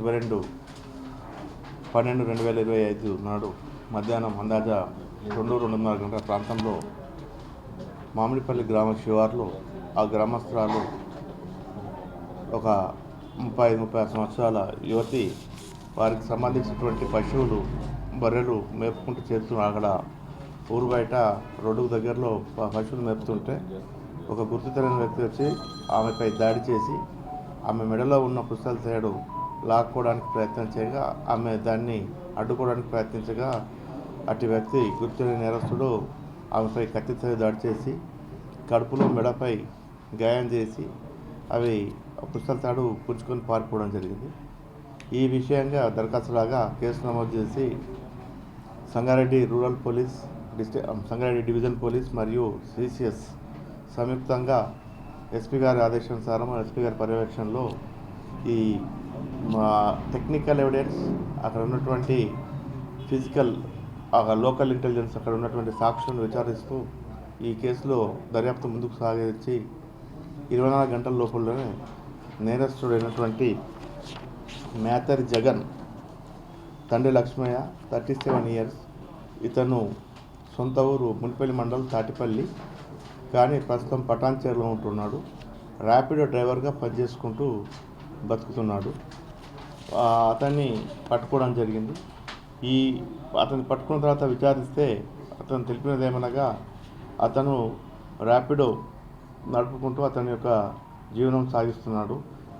22/12/2025 నాడు మధ్యాహ్నం అందాజా 2-2:30 గంటల ప్రాంతంలో మామిడిపల్లి గ్రామ శివార్లో ఆ గ్రామస్తురాలు ఒక 35-36 సంవత్సరాల యువతి వారికి సంబంధించినటువంటి పశువులు బర్రెలు మేపుకుంటూ చేస్తూ అక్కడ ఊరు బయట రోడ్డుకు దగ్గరలో పశువులు మేపుతుంటే ఒక గుర్తు తెలియని వ్యక్తి వచ్చి ఆమెపై దాడి చేసి ఆమె మెడలో ఉన్న పుస్తల తాడు లాక్కోవడానికి ప్రయత్నం చేయగా ఆమె దాన్ని అడ్డుకోవడానికి ప్రయత్నించగా అటు వ్యక్తి గుర్తు తెలియని నేరస్తుడు ఆమెపై కత్తితో దాడి చేసి కడుపులో మెడపై గాయం చేసి అవి పుస్తల తాడు పుంజుకొని పారిపోవడం జరిగింది. ఈ విషయంగా దరఖాస్తులాగా కేసు నమోదు చేసి Sangareddy rural police Sangareddy division police మరియు సిసిఎస్ సంయుక్తంగా ఎస్పీ గారి ఆదేశానుసారం ఎస్పీ గారి పర్యవేక్షణలో ఈ టెక్నికల్ ఎవిడెన్స్ అక్కడ ఉన్నటువంటి ఫిజికల్ లోకల్ ఇంటెలిజెన్స్ అక్కడ ఉన్నటువంటి సాక్షులను విచారిస్తూ ఈ కేసులో దర్యాప్తు ముందుకు సాగించి 24 గంటల లోపలనే నేరస్తుడైనటువంటి మేతరి జగన్ తండ్రి లక్ష్మయ్య 37 ఇయర్స్, ఇతను సొంత ఊరు మునిపల్లి మండలం తాటిపల్లి కానీ ప్రస్తుతం పటాన్చేరులో ఉంటున్నాడు. ర్యాపిడో డ్రైవర్గా పనిచేసుకుంటూ బతుకుతున్నాడు. అతన్ని పట్టుకోవడం జరిగింది. అతన్ని పట్టుకున్న తర్వాత విచారిస్తే అతను తెలిపినది ఏమనగా అతను ర్యాపిడో నడుపుకుంటూ అతని యొక్క జీవనం సాగిస్తున్నాడు.